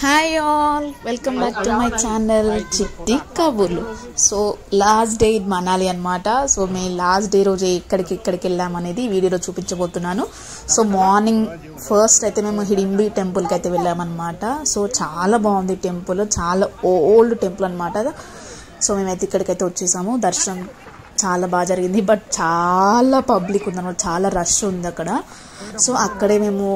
Hi all, welcome back to my channel చిట్టి కబుర్లు. So last day ఇది మనాలి అనమాట. సో మేము లాస్ట్ డే రోజు ఎక్కడికి వెళ్ళామనేది వీడియోలో చూపించబోతున్నాను. సో మార్నింగ్ ఫస్ట్ అయితే మేము హిడింబి టెంపుల్కి అయితే వెళ్ళామన్నమాట. సో చాలా బాగుంది టెంపుల్, చాలా ఓల్డ్ టెంపుల్ అనమాట. సో మేమైతే ఇక్కడికైతే వచ్చేసాము. దర్శనం చాలా బాగా జరిగింది, బట్ చాలా పబ్లిక్ ఉందన్నమాట, చాలా రష్ ఉంది అక్కడ. సో అక్కడే మేము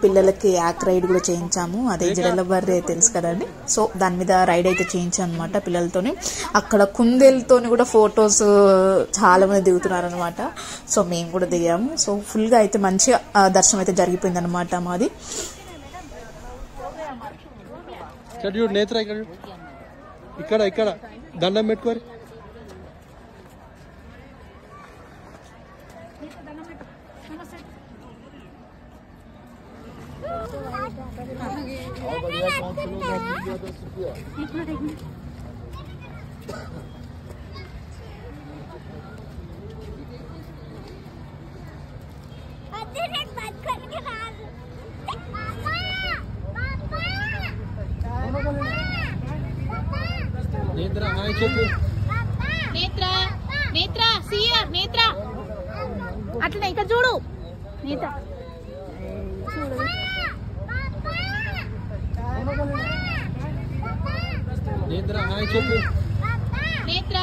పిల్లలకి యాక్ రైడ్ కూడా చేయించాము, అదే జడల బర్రె తెలుసు కదండి. సో దాని మీద రైడ్ అయితే చేయించాం అనమాట పిల్లలతోని. అక్కడ కుందేలతోని కూడా ఫొటోస్ చాలా మంది దిగుతున్నారు అనమాట. సో మేము కూడా దిగాము. సో ఫుల్గా అయితే మంచిగా దర్శనం అయితే జరిగిపోయింది అనమాట మాది. ఇక్కడ దండం పెట్టుకోరు. నేత్ర సియర్ నేత్ర అట్లనే ఇక్కడ చూడు. నేత్ర నేత్ర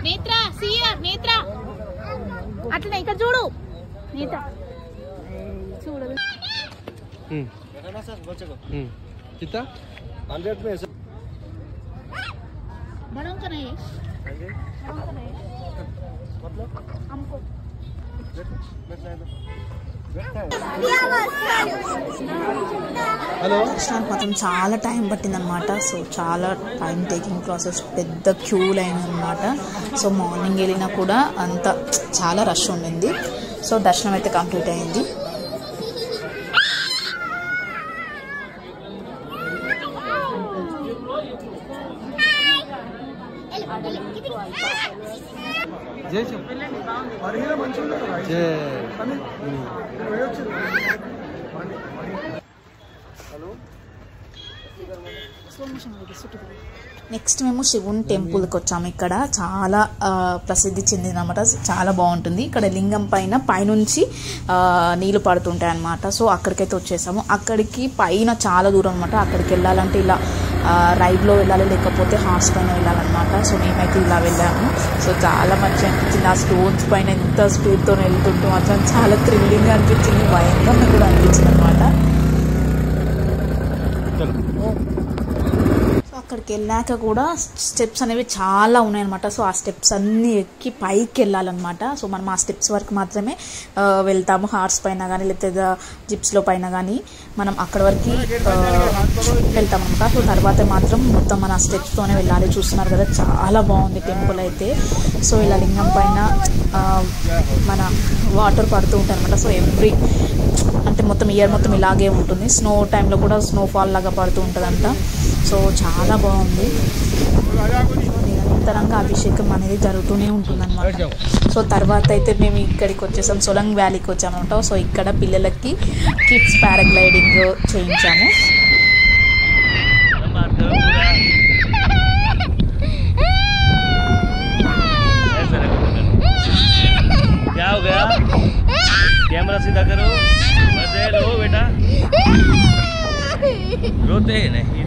నేత్ర సియర్ నేత్ర అట్లనే ఇక్కడ చూడు. నేత్ర చూడు. बड़ों का नहीं हमको దర్శనానికి మాత్రం చాలా టైం పట్టిందనమాట. సో చాలా టైం టేకింగ్ ప్రాసెస్, పెద్ద క్యూ లైన్ అనమాట. సో మార్నింగ్ వెళ్ళినా కూడా అంత చాలా రష్ ఉండింది. సో దర్శనం అయితే కంప్లీట్ అయింది. నెక్స్ట్ మేము శివుని టెంపుల్కి వచ్చాము. ఇక్కడ చాలా ప్రసిద్ధి చెందిందన్నమాట, చాలా బాగుంటుంది. ఇక్కడ లింగం పైనుంచి నీళ్లు పడుతుంటాయి అన్నమాట. సో అక్కడికైతే వచ్చేసాము. అక్కడికి పైన చాలా దూరం అనమాట. అక్కడికి వెళ్ళాలంటే ఇలా రైడ్లో వెళ్ళాలి, లేకపోతే హార్స్ పైన వెళ్ళాలన్నమాట. సో మేమైతే ఇలా వెళ్ళాము. సో చాలా మంచిగా అనిపించింది. ఆ స్టోన్స్ పైన ఎంత స్పీడ్తో వెళ్తుంటూ మాత్రం చాలా థ్రిల్లింగ్గా అనిపించింది, భయంకరంగా కూడా అనిపించింది అనమాట. అక్కడికి వెళ్ళాక కూడా స్టెప్స్ అనేవి చాలా ఉన్నాయన్నమాట. సో ఆ స్టెప్స్ అన్నీ ఎక్కి పైకి వెళ్ళాలన్నమాట. సో మనం ఆ స్టెప్స్ వరకు మాత్రమే వెళ్తాము, హార్స్ పైన కానీ లేకపోతే జిప్స్లో పైన కానీ మనం అక్కడ వరకు వెళ్తాం అనమాట. సో తర్వాత మాత్రం మొత్తం మన స్టెప్స్తోనే వెళ్ళాలి. చూస్తున్నారు కదా, చాలా బాగుంది టెంపుల్ అయితే. సో ఇలా లింగం పైన మన వాటర్ పడుతూ ఉంటాయి అనమాట. సో అంటే మొత్తం ఇయర్ మొత్తం ఇలాగే ఉంటుంది. స్నో టైంలో కూడా స్నోఫాల్ లాగా పడుతూ ఉంటుందంట. సో చాలా బాగుంది. నిరంతరంగా అభిషేకం అనేది జరుగుతూనే ఉంటుంది అనమాట. సో తర్వాత అయితే మేము ఇక్కడికి వచ్చేసాం, సోలంగ్ వ్యాలీకి వచ్చామన్నమాట. సో ఇక్కడ పిల్లలకి కిడ్స్ పారాగ్లైడింగ్ చేయించాము. कैमरा सीधा करो, मजे लो बेटा, रोते नहीं,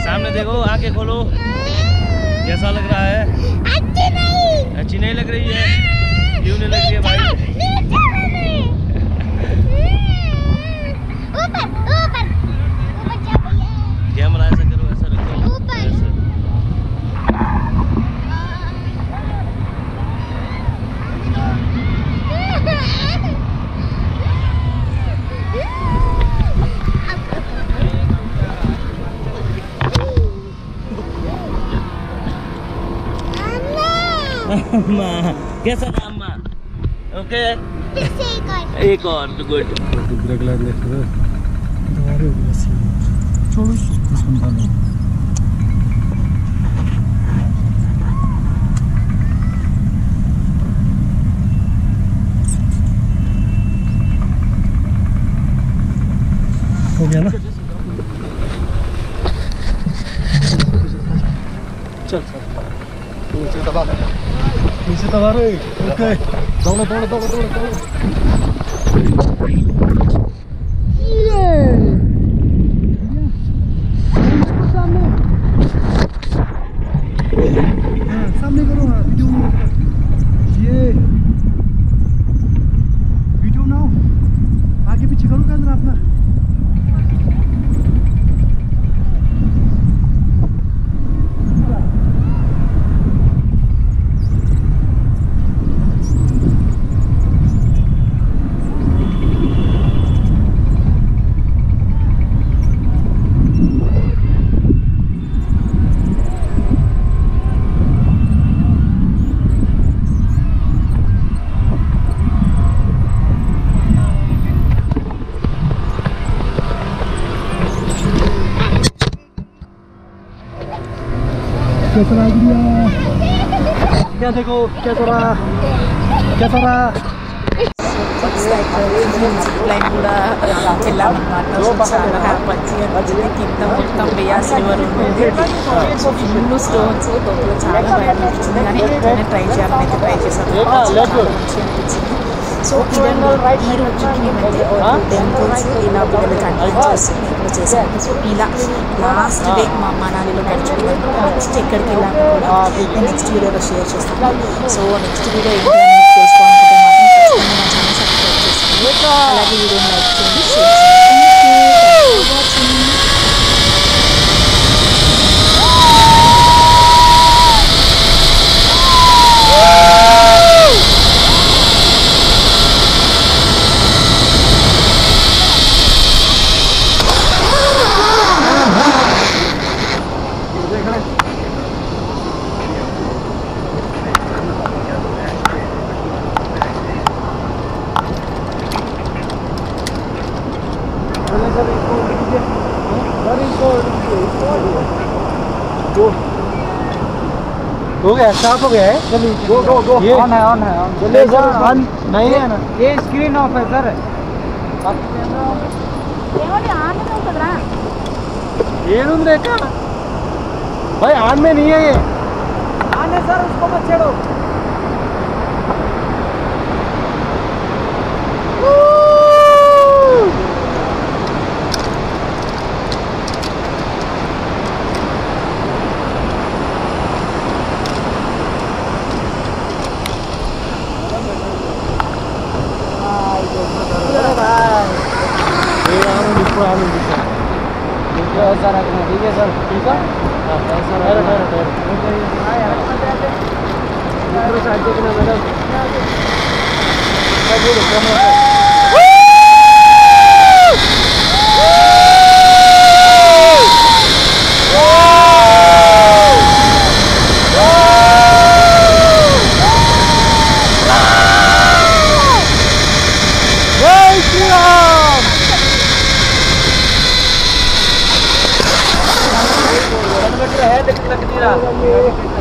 सामने देखो, आंखें खोलो, कैसा लग रहा है? अच्छी नहीं लग रही है? क्यों नहीं लग रही है भाई? कैमरा ऐसा करो, ऐसा रखो, ऐसा। अम्मा कैसा था अम्मा? ओके एक और गुड. हो गया ना। चल चल नीचे दबा रहे ओके दौड़ो दौड़ो दौड़ो दौड़ो दौड़ो सामने करो ये वीडियो बनाओ आगे पीछे करो कैमरा अपना क्या देखो क्या चला లైన్ కూడా వెళ్ళామన్నమాట. చాలా మంచిగా అనిపించింది. కింద మొత్తం బియాస్ రివర్ ఉండేది. ఫుల్ స్టోన్స్ లోపల చాలా భయం అనిపించింది. కానీ ఎక్కడైనా ట్రై చేయాలని అయితే ట్రై చేశాను. చాలా మంచిగా అనిపించింది. సో ఇదండి ఈ రోజుకి మేమైతే టెంపుల్స్ ఇలా పిల్లలకి అనిపించేస్తుంది ఇప్పుడు చేసాము. సో ఇలా లాస్ట్ డే మా మనాలిలో గడిచిపోయింది. నెక్స్ట్ ఎక్కడికి వెళ్ళాము కూడా నేను నెక్స్ట్ వీడియోలో షేర్ చేస్తాను. సో నెక్స్ట్ వీడియో ఏంటి అని తెలుసుకోవాలనుకుంటే మాత్రం ఖచ్చితంగా నా ఛానల్ సబ్స్క్రైబ్ చేసుకోండి. అలాగే వీడియోని లైక్ చేయండి, షేర్ చేయండి. हो गया स्टार्ट हो गया है चलिए गो ये ऑन है चलिए सर ऑन नहीं है ना ये स्क्रीन ऑफ है सर ये रूम देखा भाई ऑन में नहीं है ये ऑन है सर उसको मत छेड़ो ठीक है सर ठीक है सर साइड देखना मैडम है लेकिन लग नहीं रहा